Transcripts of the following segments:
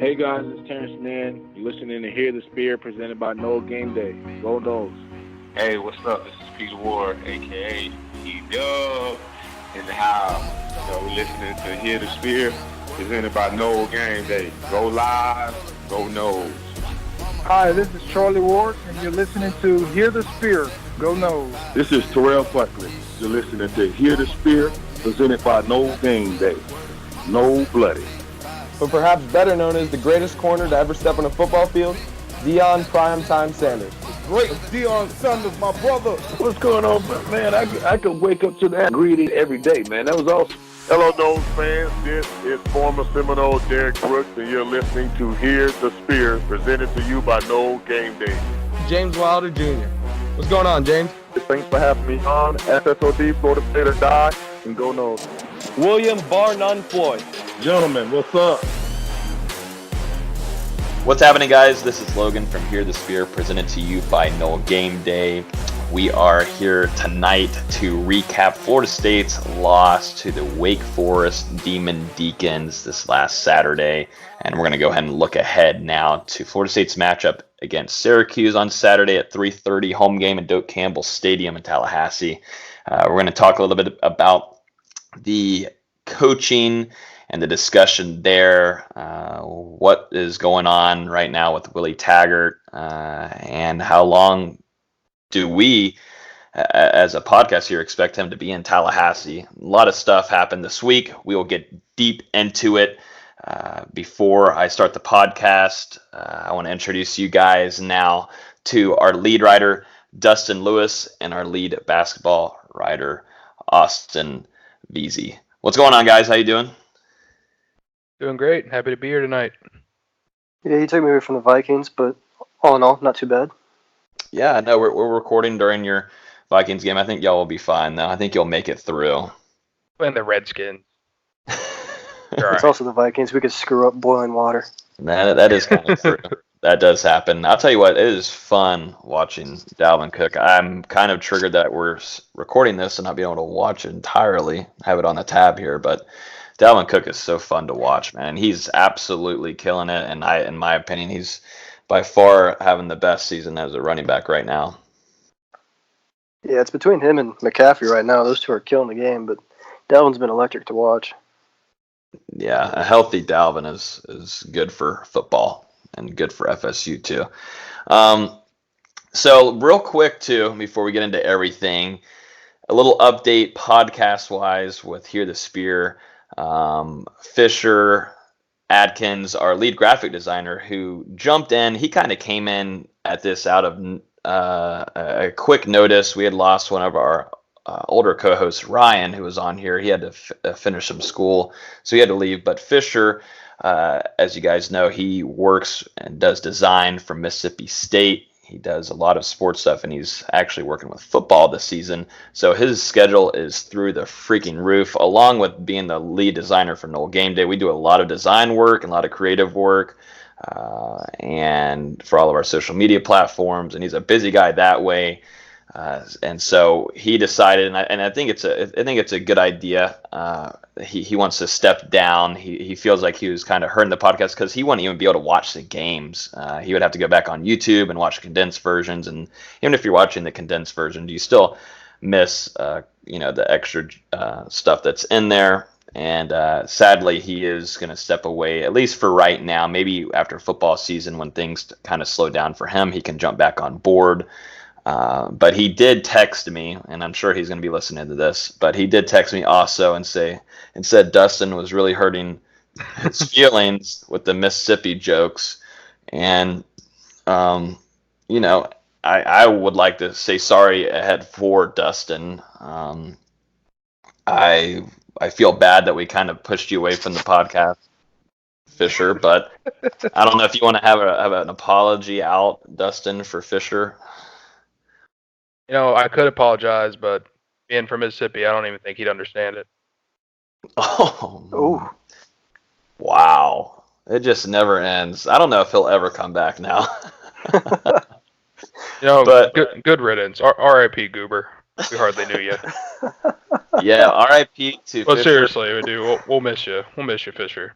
Hey guys, it's Terrence Nan. You're listening to Hear the Spear, presented by No Game Day. Go Noles. Hey, what's up? This is Peter Ward, aka P-Dub, in the house. We're listening to Hear the Spear, presented by No Game Day. Go Live, go Noles. Hi, this is Charlie Ward, and you're listening to Hear the Spear, Go Noles. This is Terrell Buckley. You're listening to Hear the Spear, presented by No Game Day. No Bloody. But perhaps better known as the greatest corner to ever step on a football field, Deion Primetime Sanders. Great Deion Sanders, my brother. What's going on, man? I could wake up to that greeting every day, man. That was awesome. Hello, Noles fans. This is former Seminole Derek Brooks, and you're listening to Hear the Spear, presented to you by No Game Day. James Wilder Jr. What's going on, James? Thanks for having me on. FSOD, Florida State or Die, and go Noles. William Bar None Floyd. Gentlemen, what's up? What's happening, guys? This is Logan from Hear the Spear, presented to you by No Game Day. We are here tonight to recap Florida State's loss to the Wake Forest Demon Deacons this last Saturday. And we're going to go ahead and look ahead now to Florida State's matchup against Syracuse on Saturday at 3:30, home game at Doak Campbell Stadium in Tallahassee. We're going to talk a little bit about the coaching and the discussion there, what is going on right now with Willie Taggart, and how long do we, as a podcast here, expect him to be in Tallahassee. A lot of stuff happened this week. We will get deep into it. Before I start the podcast, I want to introduce you guys now to our lead writer, Dustin Lewis, and our lead basketball writer, Austin Veazey. What's going on, guys? How you doing? Doing great. Happy to be here tonight. Yeah, he took me away from the Vikings, but all in all, not too bad. Yeah, no, we're recording during your Vikings game. I think y'all will be fine, though. I think you'll make it through. And the Redskins. It's also the Vikings. We could screw up boiling water. That is kind of true. That does happen. I'll tell you what, it is fun watching Dalvin Cook. I'm kind of triggered that we're recording this and not being able to watch it entirely. Have it on the tab here, but Dalvin Cook is so fun to watch, man. He's absolutely killing it, and in my opinion, he's by far having the best season as a running back right now. Yeah, it's between him and McCaffrey right now. Those two are killing the game, but Dalvin's been electric to watch. Yeah, a healthy Dalvin is good for football and good for FSU too. So real quick too, before we get into everything, a little update podcast-wise with Hear the Spear. Fisher Adkins, our lead graphic designer, who jumped in. He kind of came in at this out of a quick notice. We had lost one of our older co-hosts, Ryan, who was on here. He had to finish some school, so he had to leave. But Fisher, as you guys know, he works and does design for Mississippi State. He does a lot of sports stuff, and he's actually working with football this season. So his schedule is through the freaking roof, along with being the lead designer for No Game Day. We do a lot of design work and a lot of creative work, and for all of our social media platforms. And he's a busy guy that way. And so he decided, and I think it's a good idea. He wants to step down. He feels like he was kind of hurting the podcast because he wouldn't even be able to watch the games. He would have to go back on YouTube and watch condensed versions. And even if you're watching the condensed version, you still miss the extra stuff that's in there. And sadly, he is going to step away, at least for right now. Maybe after football season, when things kind of slow down for him, he can jump back on board. But he did text me, and I'm sure he's going to be listening to this, but he did text me also and said Dustin was really hurting his feelings with the Mississippi jokes. And, I would like to say sorry ahead for Dustin. I feel bad that we kind of pushed you away from the podcast, Fisher, but I don't know if you want to have an apology out, Dustin, for Fisher. I could apologize, but being from Mississippi, I don't even think he'd understand it. Oh. Wow. It just never ends. I don't know if he'll ever come back now. But good riddance. R.I.P. Goober. We hardly knew you. Yeah, R.I.P. to Well, Fisher. seriously, we do. We'll miss you. We'll miss you, Fisher.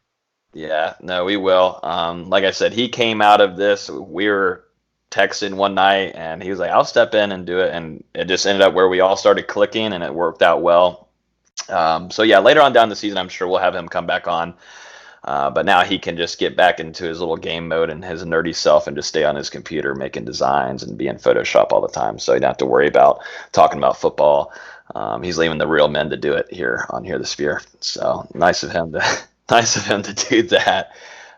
Yeah, no, we will. Like I said, he came out of this. We were texting one night, and he was like, "I'll step in and do it," and it just ended up where we all started clicking, and it worked out well. So yeah, later on down the season, I'm sure we'll have him come back on. But now he can just get back into his little game mode and his nerdy self and just stay on his computer making designs and be in Photoshop all the time. So you don't have to worry about talking about football. He's leaving the real men to do it here on Here the Sphere. So nice of him to do that.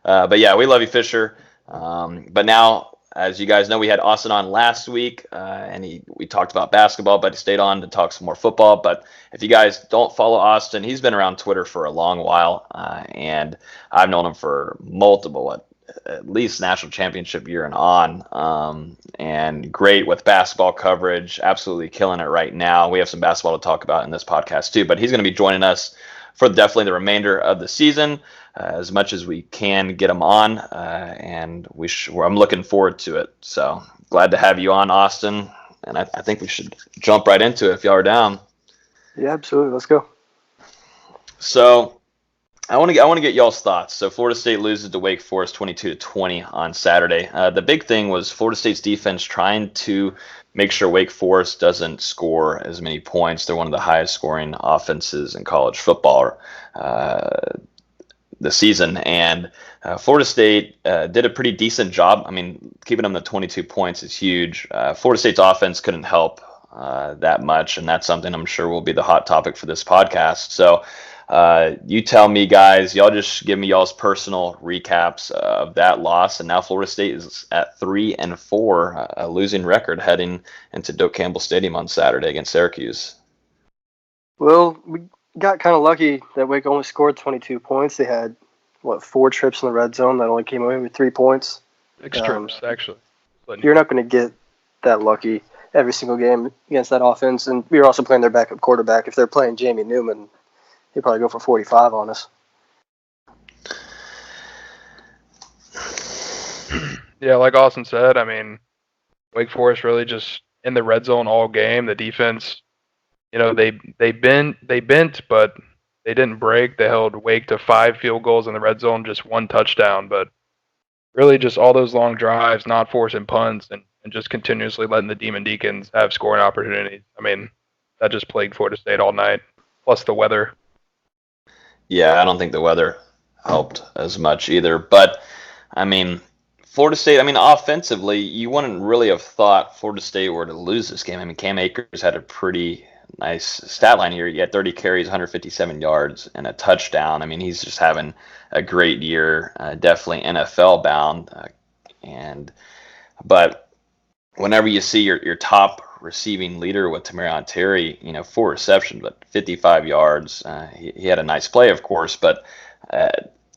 But yeah, we love you, Fisher. But now, as you guys know, we had Austin on last week, and we talked about basketball, but he stayed on to talk some more football. But if you guys don't follow Austin, he's been around Twitter for a long while, and I've known him for multiple, at least national championship year and on, and great with basketball coverage, absolutely killing it right now. We have some basketball to talk about in this podcast too, but he's going to be joining us for definitely the remainder of the season. As much as we can get him on, and I'm looking forward to it. So glad to have you on, Austin, and I think we should jump right into it if y'all are down. Yeah, absolutely. Let's go. So I want to get y'all's thoughts. So Florida State loses to Wake Forest 22-20 on Saturday. The big thing was Florida State's defense trying to make sure Wake Forest doesn't score as many points. They're one of the highest scoring offenses in college football this season, and Florida State did a pretty decent job. I mean, keeping them to 22 points is huge. Florida State's offense couldn't help that much, and that's something I'm sure will be the hot topic for this podcast. So you tell me, guys, y'all just give me y'all's personal recaps of that loss, and now Florida State is at 3-4, a losing record heading into Doak Campbell Stadium on Saturday against Syracuse. Well, we got kind of lucky that Wake only scored 22 points. They had, 4 trips in the red zone that only came away with 3 points. 6 trips, actually. You're not going to get that lucky every single game against that offense. And we were also playing their backup quarterback. If they're playing Jamie Newman, he'd probably go for 45 on us. Yeah, like Austin said, I mean, Wake Forest really just in the red zone all game. The defense, they bent, but they didn't break. They held Wake to 5 field goals in the red zone, just 1 touchdown. But really just all those long drives, not forcing punts, and just continuously letting the Demon Deacons have scoring opportunities. I mean, that just plagued Florida State all night, plus the weather. Yeah, I don't think the weather helped as much either. But, I mean, Florida State, offensively, you wouldn't really have thought Florida State were to lose this game. I mean, Cam Akers had a pretty nice stat line here. He had 30 carries, 157 yards, and a touchdown. I mean, he's just having a great year, definitely NFL bound. But whenever you see your top receiving leader with Tamarion Terry, 4 receptions, but 55 yards, he had a nice play, of course, but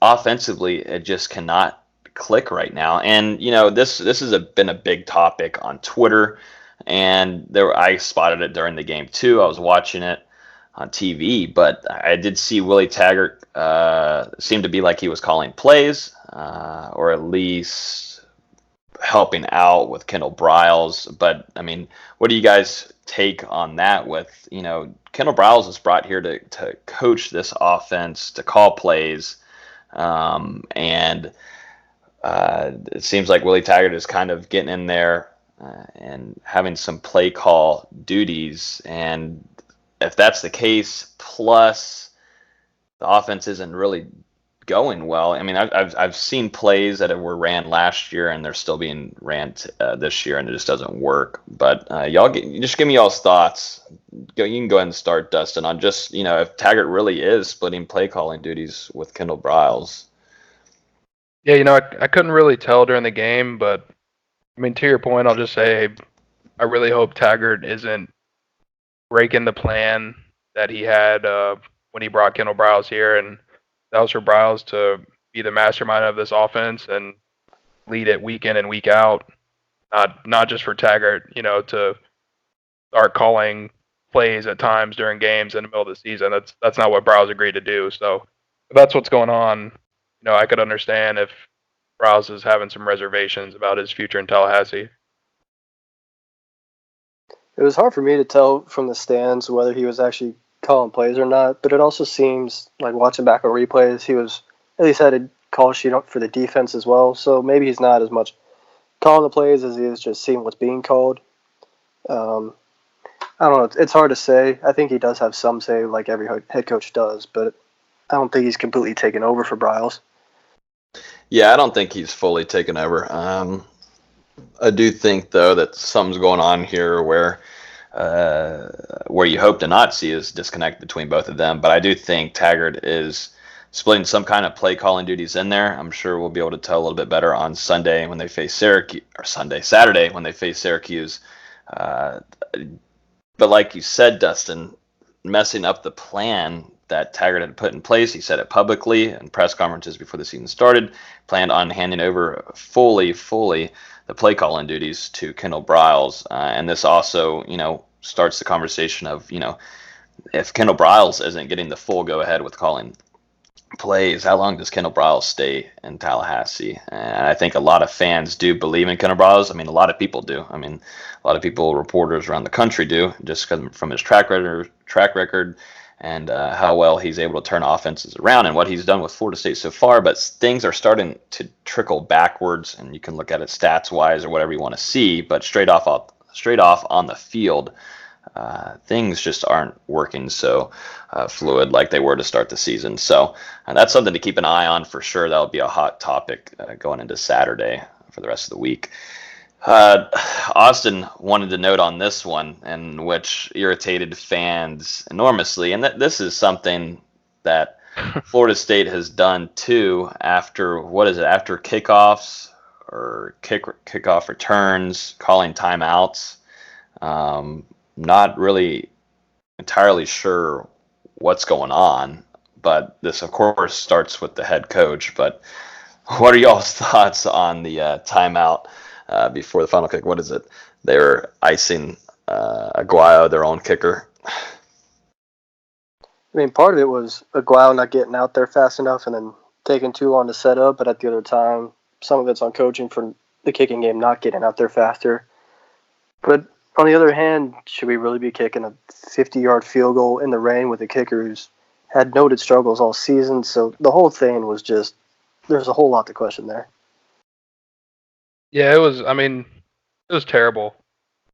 offensively, it just cannot click right now. And, this has been a big topic on Twitter. And I spotted it during the game too. I was watching it on TV, but I did see Willie Taggart seemed to be like he was calling plays, or at least helping out with Kendall Briles. But I mean, what do you guys take on that? With Kendall Briles is brought here to coach this offense, to call plays, and it seems like Willie Taggart is kind of getting in there and having some play call duties. And if that's the case, plus the offense isn't really going well. I mean, I've seen plays that were ran last year and they're still being ran this year, and it just doesn't work. But just give me y'all's thoughts. You can go ahead and start, Dustin, on just if Taggart really is splitting play calling duties with Kendall Briles. Yeah, I couldn't really tell during the game, but I mean, to your point, I'll just say I really hope Taggart isn't breaking the plan that he had when he brought Kendall Briles here, and that was for Briles to be the mastermind of this offense and lead it week in and week out, not just for Taggart, to start calling plays at times during games in the middle of the season. That's not what Briles agreed to do. So if that's what's going on, I could understand if Briles is having some reservations about his future in Tallahassee. It was hard for me to tell from the stands whether he was actually calling plays or not, but it also seems like watching back on replays, he was at least had a call sheet for the defense as well. So maybe he's not as much calling the plays as he is just seeing what's being called. I don't know. It's hard to say. I think he does have some say, like every head coach does, but I don't think he's completely taken over for Bryles. Yeah, I don't think he's fully taken over. I do think, though, that something's going on here where you hope to not see is disconnect between both of them. But I do think Taggart is splitting some kind of play calling duties in there. I'm sure we'll be able to tell a little bit better on Sunday when they face Syracuse, or Saturday when they face Syracuse. But like you said, Dustin, messing up the plan that Taggart had put in place. He said it publicly in press conferences before the season started, planned on handing over fully the play calling duties to Kendall Bryles. And this also, starts the conversation of, if Kendall Bryles isn't getting the full go ahead with calling plays, how long does Kendall Bryles stay in Tallahassee? And I think a lot of fans do believe in Kendall Bryles. I mean, a lot of people do. I mean, a lot of people, reporters around the country do, just from his track record and how well he's able to turn offenses around and what he's done with Florida State so far. But things are starting to trickle backwards, and you can look at it stats-wise or whatever you want to see. But straight off on the field, things just aren't working so fluid like they were to start the season. So that's something to keep an eye on for sure. That'll be a hot topic going into Saturday for the rest of the week. Austin wanted to note on this one, and which irritated fans enormously, and this is something that Florida State has done too after kickoffs or kickoff returns, calling timeouts. Not really entirely sure what's going on, but this of course starts with the head coach. But what are y'all's thoughts on the timeout before the final kick? What is it? They were icing Aguayo, their own kicker. I mean, part of it was Aguayo not getting out there fast enough and then taking too long to set up, but at the other time, some of it's on coaching for the kicking game not getting out there faster. But on the other hand, should we really be kicking a 50-yard field goal in the rain with a kicker who's had noted struggles all season? So the whole thing was just, there's a whole lot to question there. Yeah, it was terrible.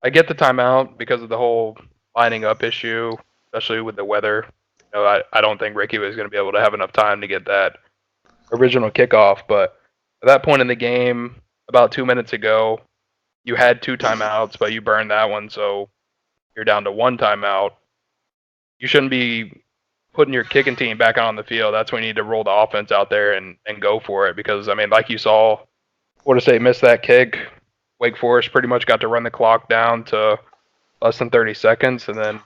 I get the timeout because of the whole lining up issue, especially with the weather. I don't think Ricky was going to be able to have enough time to get that original kickoff. But at that point in the game, about 2 minutes ago, you had 2 timeouts, but you burned that one, so you're down to 1 timeout. You shouldn't be putting your kicking team back on the field. That's when you need to roll the offense out there and go for it. Because, like you saw, Florida State missed that kick. Wake Forest pretty much got to run the clock down to less than 30 seconds, and then,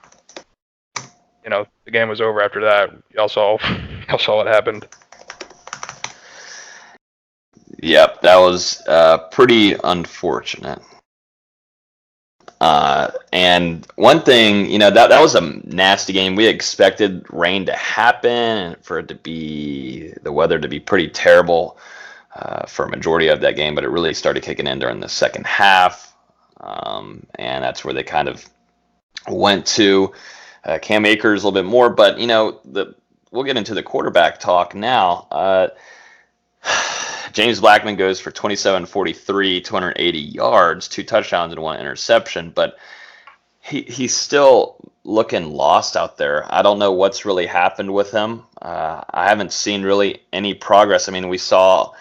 the game was over after that. Y'all saw what happened. Yep, that was pretty unfortunate. And one thing, that was a nasty game. We expected rain to happen and for it to be, the weather to be pretty terrible for a majority of that game, but it really started kicking in during the second half. And that's where they kind of went to Cam Akers a little bit more. But, we'll get into the quarterback talk now. James Blackman goes for 27-43, 280 yards, 2 touchdowns and 1 interception, but he's still looking lost out there. I don't know what's really happened with him. I haven't seen really any progress. We saw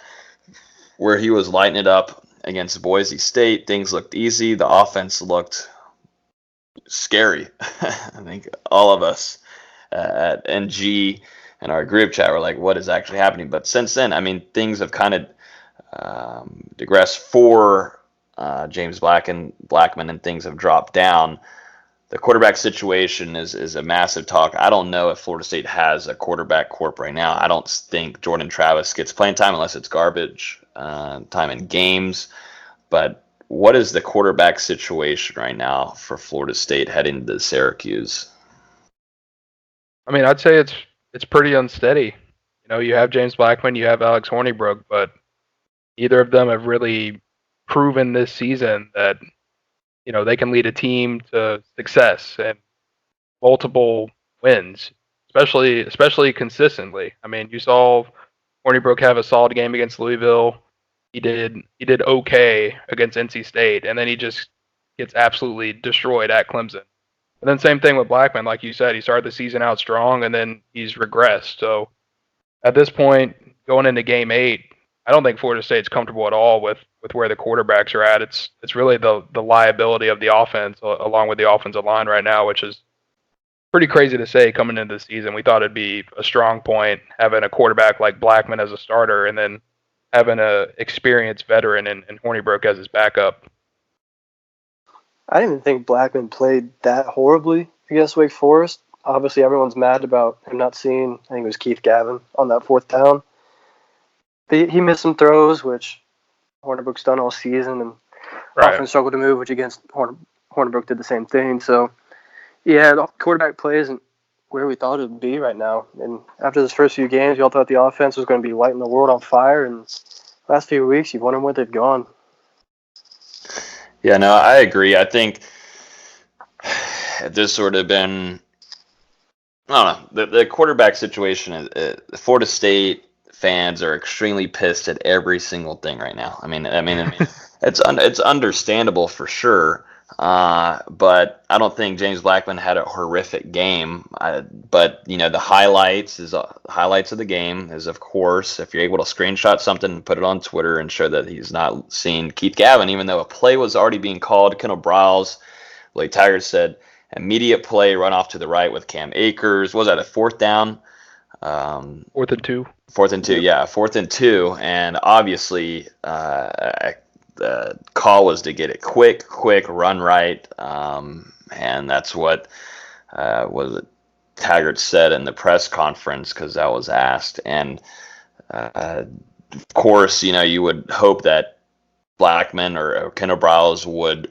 where he was lighting it up against Boise State. Things looked easy. The offense looked scary. I think all of us at NG and our group chat were like, what is actually happening? But since then, things have kind of digressed for James Blackman, and things have dropped down. The quarterback situation is a massive talk. I don't know if Florida State has a quarterback corp right now. I don't think Jordan Travis gets playing time unless it's garbage time in games. But what is the quarterback situation right now for Florida State heading to Syracuse? I'd say it's pretty unsteady. You have James Blackman, you have Alex Hornibrook, but either of them have really proven this season that, they can lead a team to success and multiple wins, especially consistently. You saw Hornibrook have a solid game against Louisville. He did okay against NC State, and then he just gets absolutely destroyed at Clemson. And then same thing with Blackman, like you said, he started the season out strong, and then he's regressed. So at this point, going into Game 8, I don't think Florida State's comfortable at all with where the quarterbacks are at. It's really the liability of the offense along with the offensive line right now, which is pretty crazy to say coming into the season. We thought it'd be a strong point having a quarterback like Blackman as a starter and then having a experienced veteran in Hornibrook as his backup. I didn't even think Blackman played that horribly against Wake Forest. Obviously, everyone's mad about him not seeing, I think it was Keith Gavin, on that fourth down. He missed some throws, which Hornibrook's done all season, and often struggled to move, which against Hornibrook did the same thing. So, yeah, the quarterback play isn't where we thought it would be right now. And after those first few games, we all thought the offense was going to be lighting the world on fire. And last few weeks, you've wondered where they've gone. Yeah, no, I agree. I think there's sort of been, I don't know, the quarterback situation. Florida State fans are extremely pissed at every single thing right now. I mean, it's understandable for sure. But I don't think James Blackman had a horrific game. But the highlights of the game is, of course, if you're able to screenshot something and put it on Twitter and show that he's not seen Keith Gavin, even though a play was already being called. Kendall Briles, like Tiger said, immediate play, run off to the right with Cam Akers. What was that, a fourth down? 4th and 2. 4th and 2, yeah, 4th and 2, and obviously the call was to get it quick, run right, and that's what Taggart said in the press conference because that was asked. And of course, you would hope that Blackman or Kendall Briles would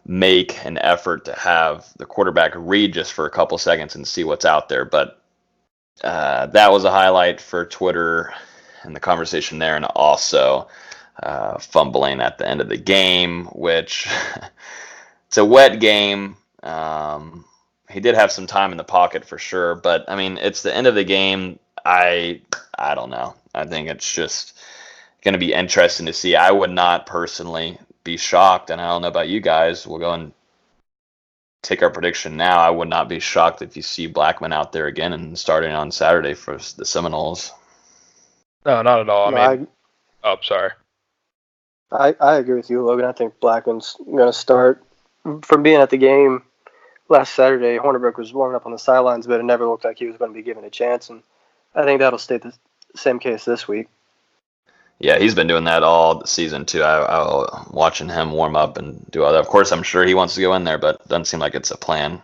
make an effort to have the quarterback read just for a couple seconds and see what's out there, but that was a highlight for Twitter and the conversation there, and also fumbling at the end of the game, which it's a wet game. He did have some time in the pocket for sure, but I mean, it's the end of the game. I don't know. I think it's just going to be interesting to see. I would not personally be shocked, and I don't know about you guys. We'll go and take our prediction now. I would not be shocked if you see Blackman out there again and starting on Saturday for the Seminoles. No, not at all. Sorry. I agree with you, Logan. I think Blackman's going to start. From being at the game last Saturday, Hornibrook was warming up on the sidelines, but it never looked like he was going to be given a chance, and I think that'll stay the same case this week. Yeah, he's been doing that all the season too. I watching him warm up and do all that. Of course, I'm sure he wants to go in there, but it doesn't seem like it's a plan.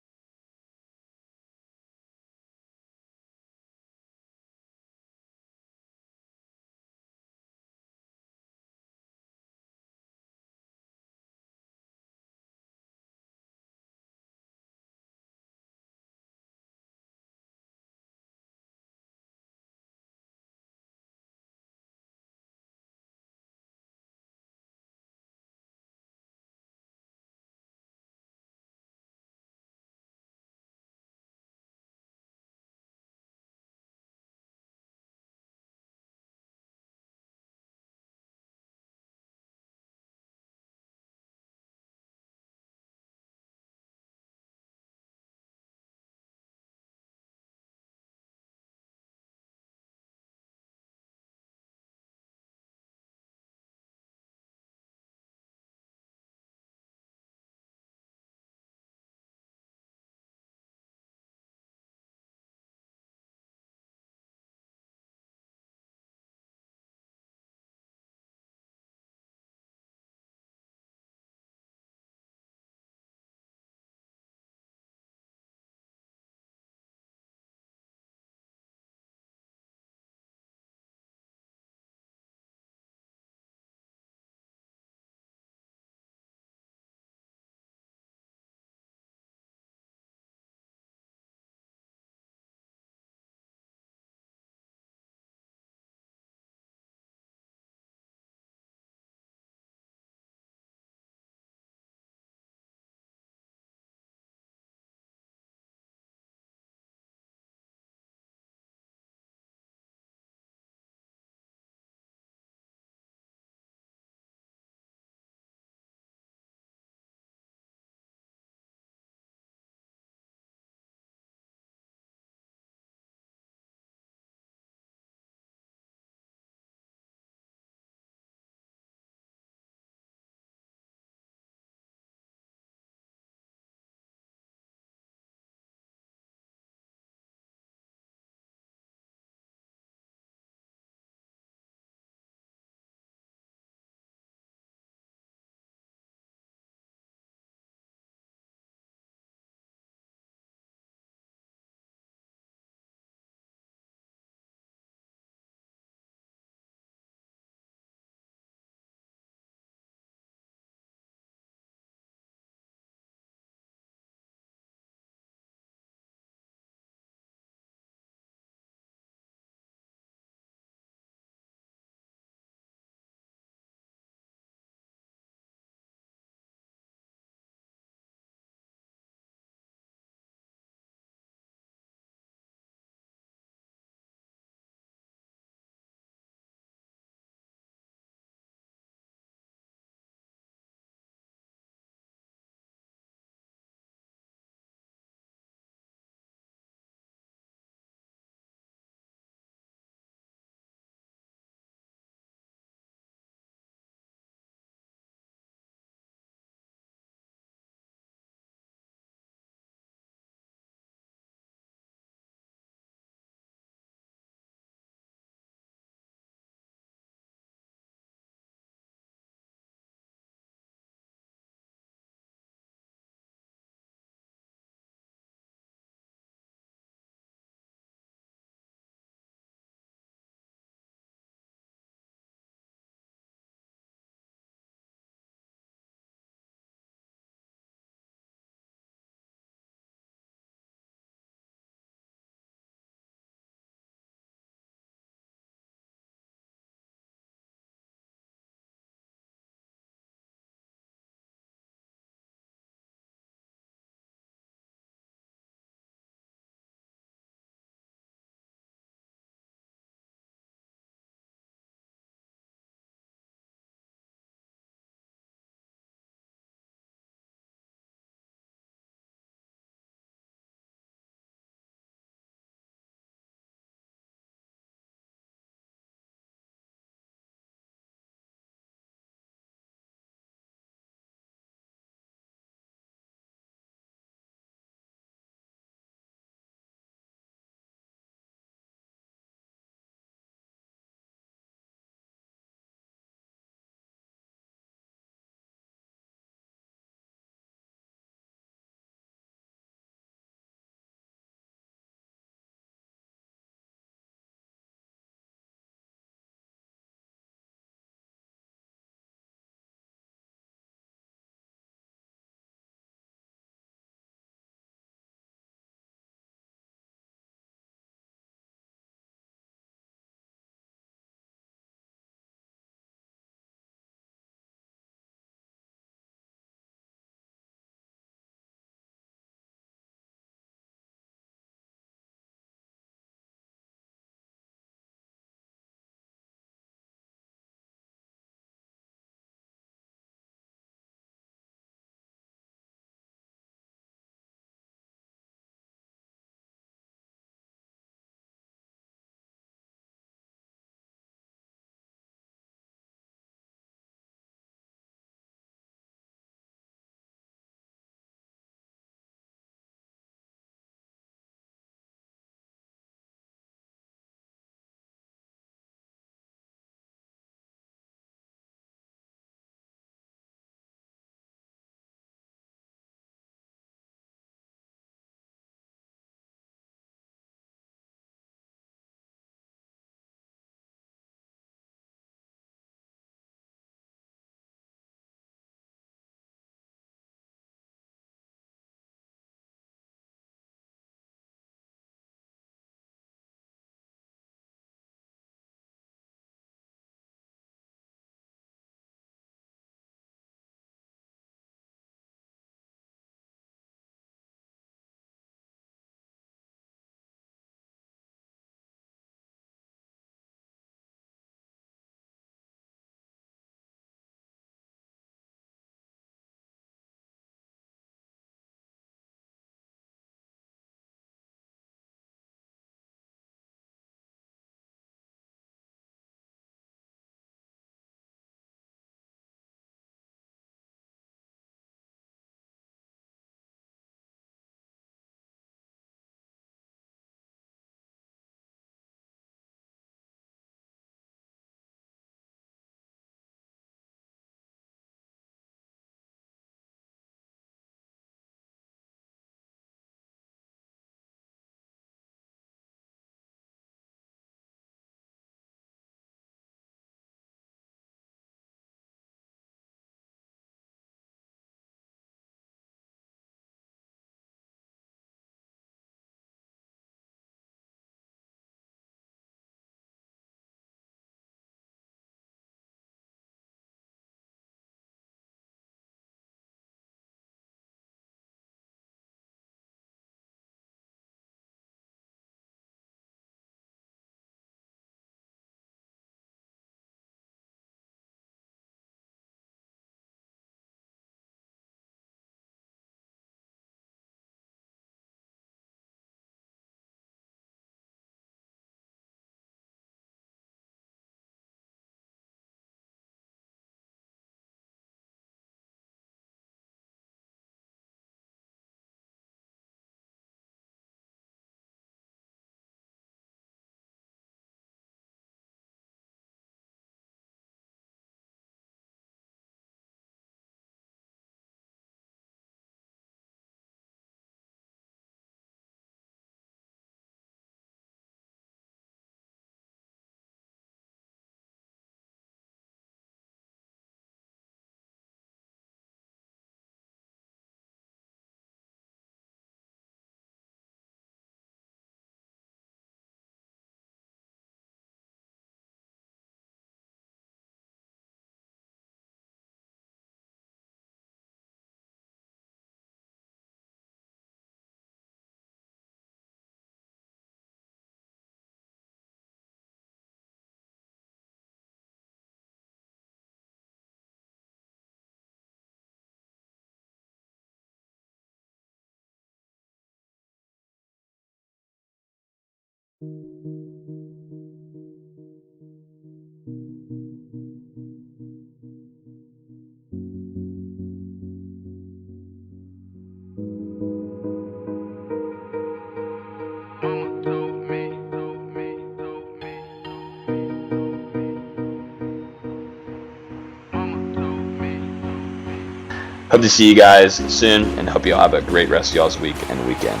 Hope to see you guys soon, and hope you all have a great rest of y'all's week and weekend.